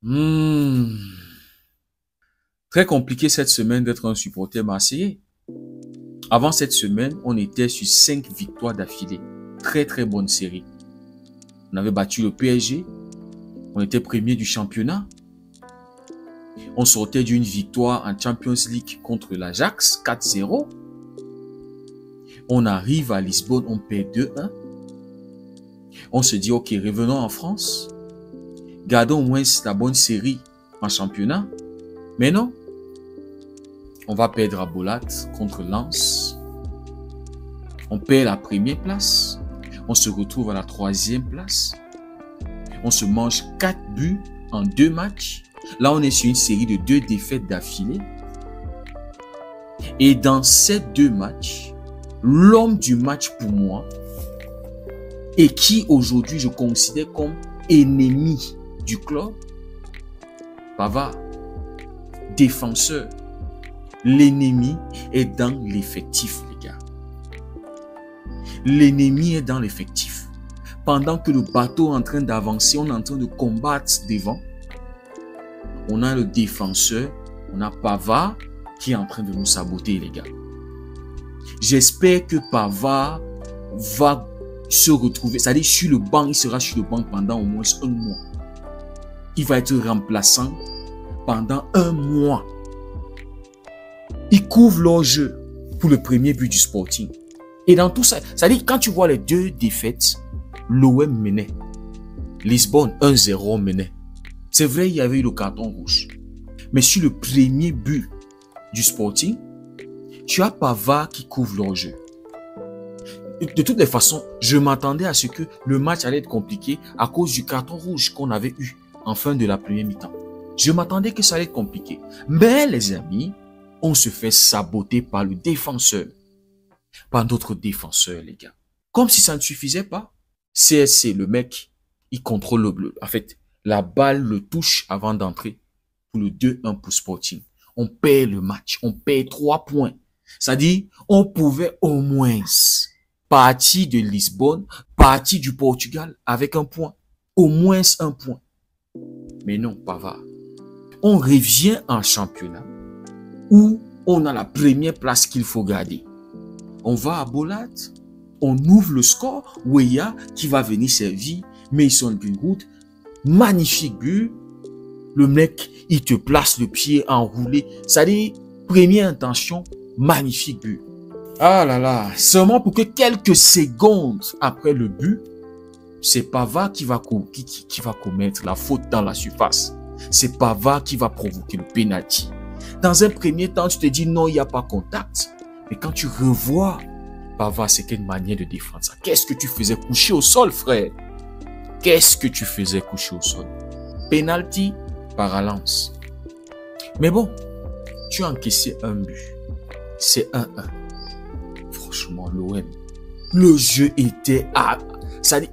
Hmm. Très compliqué cette semaine d'être un supporter marseillais. Avant cette semaine, on était sur 5 victoires d'affilée. Très bonne série. On avait battu le PSG. On était premier du championnat. On sortait d'une victoire en Champions League contre l'Ajax, 4-0. On arrive à Lisbonne, on perd 2-1. On se dit, ok, revenons en France. Gardons au moins la bonne série en championnat. Mais non. On va perdre à Bolat contre Lens. On perd la première place. On se retrouve à la 3e place. On se mange 4 buts en 2 matchs. Là, on est sur une série de 2 défaites d'affilée. Et dans ces 2 matchs, l'homme du match pour moi, et qui aujourd'hui je considère comme ennemi du club, Pavard, défenseur. L'ennemi est dans l'effectif, les gars. L'ennemi est dans l'effectif. Pendant que le bateau est en train d'avancer, on est en train de combattre devant. On a le défenseur, on a Pavard qui est en train de nous saboter, les gars. J'espère que Pavard va se retrouver, c'est-à-dire sur le banc, il sera sur le banc pendant au moins 1 mois. Il va être remplaçant pendant 1 mois. Il couvre leur jeu pour le premier but du Sporting. Et dans tout ça, c'est-à-dire quand tu vois les 2 défaites, l'OM menait. Lisbonne 1-0 menait. C'est vrai, il y avait eu le carton rouge. Mais sur le premier but du Sporting, tu as Pavard qui couvre leur jeu. De toutes les façons, je m'attendais à ce que le match allait être compliqué à cause du carton rouge qu'on avait eu en fin de la première mi-temps. Je m'attendais que ça allait être compliqué. Mais les amis, on se fait saboter par le défenseur. Par d'autres défenseurs, les gars. Comme si ça ne suffisait pas. CSC, le mec, il contrôle le bleu. En fait, la balle le touche avant d'entrer pour le 2-1 pour Sporting. On perd le match. On perd 3 points. C'est-à-dire, on pouvait au moins partir de Lisbonne, partir du Portugal avec 1 point. Au moins 1 point. Mais non, Pavard. On revient en championnat où on a la première place qu'il faut garder. On va à Bolat, on ouvre le score, Weah qui va venir servir, Mason Greenwood, magnifique but. Le mec, il te place le pied enroulé. C'est-à-dire, première intention, magnifique but. Ah là là, seulement pour que quelques secondes après le but, c'est Pavard qui va commettre la faute dans la surface. C'est Pavard qui va provoquer le penalty. Dans un premier temps, tu te dis non, il n'y a pas contact. Mais quand tu revois Pavard, c'est quelle manière de défendre ça? Qu'est-ce que tu faisais coucher au sol, frère? Qu'est-ce que tu faisais coucher au sol? Penalty par Lens. Mais bon, tu as encaissé 1 but. C'est 1-1. Franchement, l'OM. Le jeu était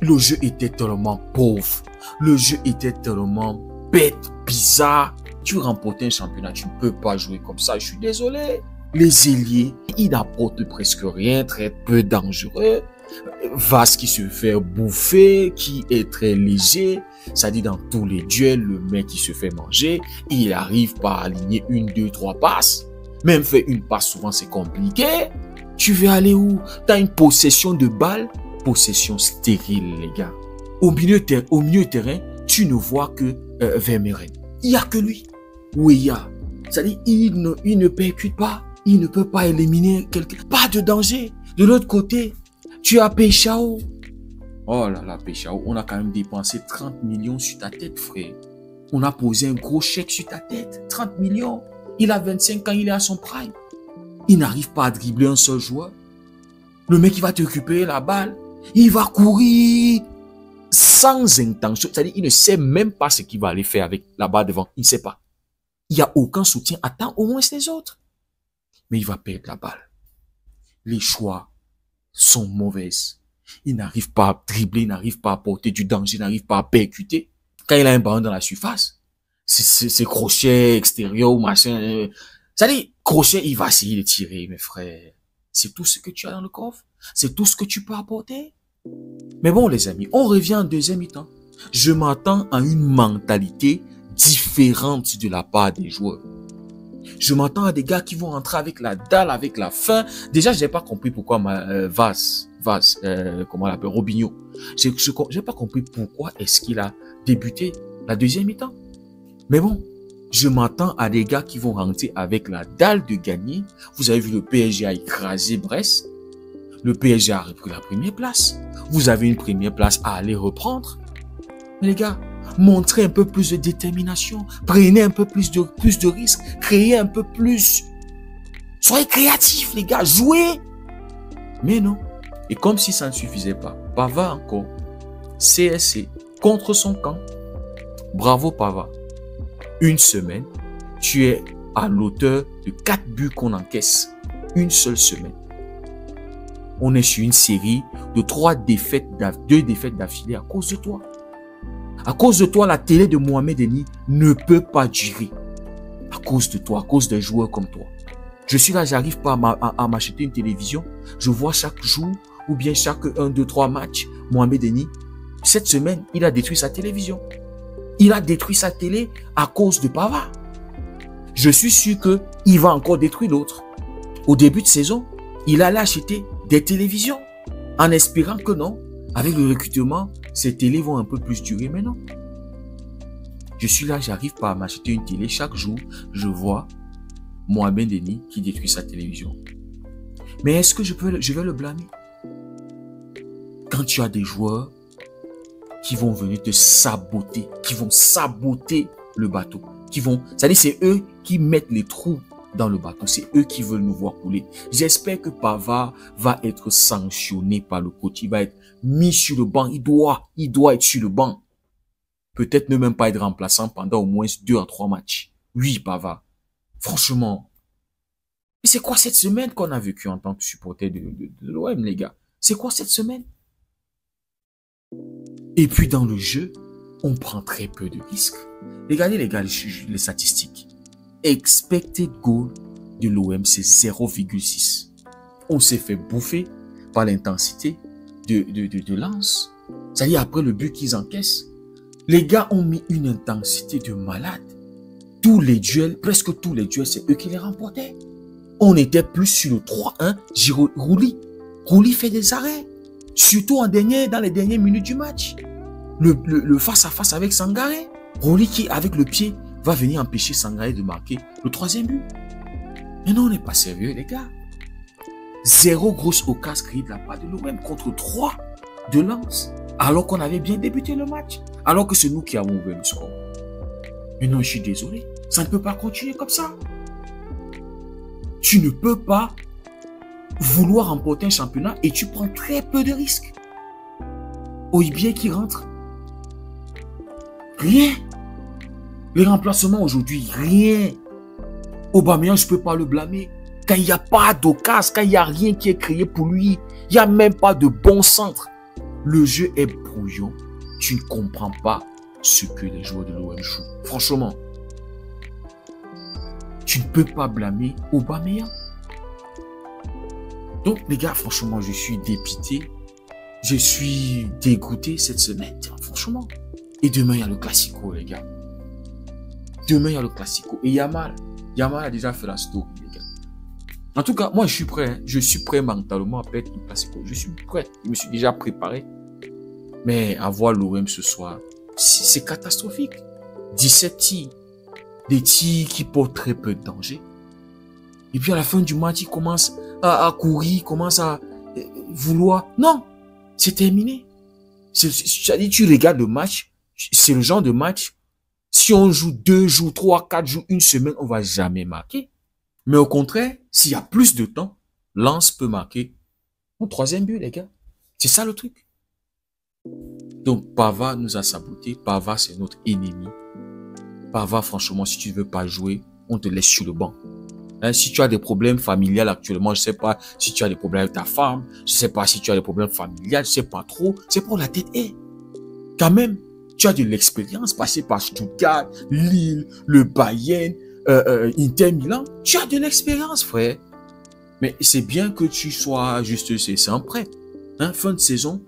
le jeu était tellement pauvre. Le jeu était tellement bête, bizarre. Tu remportes un championnat, tu ne peux pas jouer comme ça. Je suis désolé. Les ailiers, ils n'apportent presque rien, très peu dangereux. Vas qui se fait bouffer, qui est très léger. Ça dit dans tous les duels, le mec qui se fait manger, il arrive pas à aligner 1, 2, 3 passes. Même faire une passe, souvent c'est compliqué. Tu veux aller où? Tu as une possession de balle, possession stérile, les gars. Au milieu de terrain, tu ne vois que Vermeeren. Il n'y a que lui. Weah. C'est-à-dire, il ne percute pas. Il ne peut pas éliminer quelqu'un. Pas de danger. De l'autre côté, tu as Péchao. Oh là là, Péchao, on a quand même dépensé 30 millions sur ta tête, frère. On a posé un gros chèque sur ta tête. 30 millions. Il a 25 ans, il est à son prime. Il n'arrive pas à dribbler un seul joueur. Le mec, il va te récupérer la balle. Il va courir sans intention. C'est-à-dire, il ne sait même pas ce qu'il va aller faire avec la balle devant. Il ne sait pas. Il n'y a aucun soutien. Attends au moins les autres. Mais il va perdre la balle. Les choix sont mauvaises. Il n'arrive pas à dribbler, il n'arrive pas à porter du danger, il n'arrive pas à percuter. Quand il a un ballon dans la surface, c'est crochet extérieur ou machin. C'est-à-dire, crochet, il va essayer de tirer, mes frères. C'est tout ce que tu as dans le coffre. C'est tout ce que tu peux apporter. Mais bon, les amis, on revient en deuxième mi-temps. Je m'attends à une mentalité différente de la part des joueurs. Je m'attends à des gars qui vont rentrer avec la dalle, avec la faim. Déjà, j'ai pas compris pourquoi comment on l'appelle, Robinho. J'ai pas compris pourquoi est-ce qu'il a débuté la deuxième mi-temps. Mais bon, je m'attends à des gars qui vont rentrer avec la dalle de gagner. Vous avez vu, le PSG a écrasé Brest. Le PSG a repris la première place. Vous avez une première place à aller reprendre. Mais les gars, montrez un peu plus de détermination. Prenez un peu plus de risques. Créez un peu plus. Soyez créatifs, les gars. Jouez. Mais non. Et comme si ça ne suffisait pas, Pavard encore. CSC contre son camp. Bravo Pavard. Une semaine, tu es à l'auteur de 4 buts qu'on encaisse. Une seule semaine. On est sur une série de 2 défaites d'affilée à cause de toi. À cause de toi, la télé de Mohamed Eni ne peut pas durer. À cause de toi, à cause des joueurs comme toi. Je suis là, j'arrive pas à m'acheter une télévision. Je vois chaque jour ou bien chaque 1, 2, 3 matchs, Mohamed Eni. Cette semaine, il a détruit sa télévision. Il a détruit sa télé à cause de Pavard. Je suis sûr qu'il va encore détruire l'autre. Au début de saison, il allait acheter des télévisions en espérant que non, avec le recrutement, ces télés vont un peu plus durer, mais non. Je suis là, j'arrive pas à m'acheter une télé. Chaque jour, je vois Mohamed Eni qui détruit sa télévision. Mais est-ce que je vais le blâmer? Quand tu as des joueurs qui vont venir te saboter, qui vont saboter le bateau, c'est-à-dire c'est eux qui mettent les trous dans le bateau, c'est eux qui veulent nous voir couler. J'espère que Pavard va être sanctionné par le coach, il va être mis sur le banc, il doit être sur le banc. Peut-être ne même pas être remplaçant pendant au moins 2 à 3 matchs. Oui, Pavard. Franchement. Et c'est quoi cette semaine qu'on a vécu en tant que supporter de l'OM, les gars? C'est quoi cette semaine? Et puis dans le jeu, on prend très peu de risques. Regardez les gars, les statistiques. Expected goal de l'OM, c'est 0,6. On s'est fait bouffer par l'intensité de lance. C'est-à-dire après le but qu'ils encaissent, les gars ont mis une intensité de malade. Tous les duels, presque tous les duels, c'est eux qui les remportaient. On était plus sur le 3-1, Rouli fait des arrêts. Surtout dans les dernières minutes du match. Le face-à-face avec Sangaré. Rouli qui, avec le pied, va venir empêcher Sangaré de marquer le 3e but. Mais non, on n'est pas sérieux, les gars. 0 grosse occasion créée de la part de l'OM contre 3 de Lens. Alors qu'on avait bien débuté le match. Alors que c'est nous qui avons ouvert le score. Mais non, je suis désolé. Ça ne peut pas continuer comme ça. Tu ne peux pas vouloir remporter un championnat et tu prends très peu de risques. Oibien qui rentre. Rien. Les remplacements aujourd'hui, rien. Aubameyang, je ne peux pas le blâmer. Quand il n'y a pas d'occasion, quand il n'y a rien qui est créé pour lui, il n'y a même pas de bon centre. Le jeu est brouillon. Tu ne comprends pas ce que les joueurs de l'OM jouent. Franchement, tu ne peux pas blâmer Aubameyang. Donc, les gars, franchement, je suis dépité. Je suis dégoûté cette semaine, franchement. Et demain, il y a le Classico, les gars. Demain, il y a le Classico. Et Yamal a déjà fait la story, les gars. En tout cas, moi, je suis prêt. Hein. Je suis prêt mentalement à perdre le Classico. Je suis prêt. Je me suis déjà préparé. Mais avoir l'OM ce soir, c'est catastrophique. 17 tirs. Des tirs qui portent très peu de danger. Et puis à la fin du match, il commence à courir, commence à vouloir... Non, c'est terminé. C'est-à-dire, tu regardes le match, c'est le genre de match, si on joue 2 jours, 3, 4 jours, une semaine, on va jamais marquer. Mais au contraire, s'il y a plus de temps, Lens peut marquer au 3e but, les gars. C'est ça le truc. Donc, Pavard nous a saboté. Pavard, c'est notre ennemi. Pavard, franchement, si tu ne veux pas jouer, on te laisse sur le banc. Hein, si tu as des problèmes familiales actuellement, je sais pas si tu as des problèmes avec ta femme, je sais pas si tu as des problèmes familiales, je sais pas trop, c'est pour la tête. Quand même, tu as de l'expérience, passé par Stuttgart, Lille, le Bayern, Inter Milan. Tu as de l'expérience, frère. Mais c'est bien que tu sois juste, c'est un prêt. Hein, fin de saison,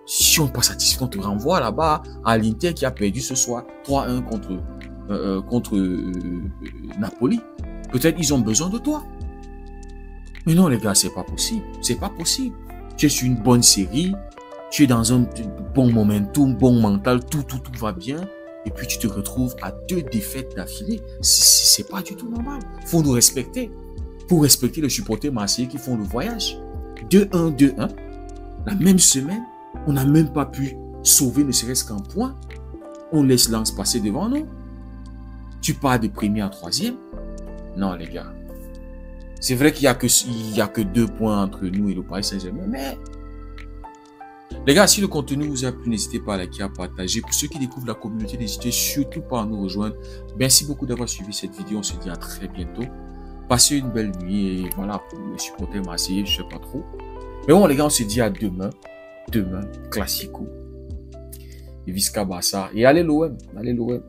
si on n'est pas satisfait, on te renvoie là-bas à l'Inter qui a perdu ce soir 3-1 contre contre Napoli. Peut-être ils ont besoin de toi. Mais non, les gars, c'est pas possible. C'est pas possible. Tu es sur une bonne série, tu es dans un bon momentum, bon mental, tout va bien. Et puis tu te retrouves à 2 défaites d'affilée. C'est pas du tout normal. Faut nous respecter. Faut respecter les supporters marseillais qui font le voyage. 2-1, 2-1. La même semaine, on n'a même pas pu sauver ne serait-ce qu'un point. On laisse Lens passer devant nous. Tu pars de premier à troisième. Non, les gars. C'est vrai qu'il y a que 2 points entre nous et le Paris Saint-Germain, mais les gars, si le contenu vous a plu, n'hésitez pas à liker, à partager. Pour ceux qui découvrent la communauté, n'hésitez surtout pas à nous rejoindre. Merci beaucoup d'avoir suivi cette vidéo. On se dit à très bientôt. Passez une belle nuit et voilà, pour les supporters marseillais, je sais pas trop. Mais bon, les gars, on se dit à demain. Demain, classico. Et Visca Barça. Et allez l'OM. Allez l'OM.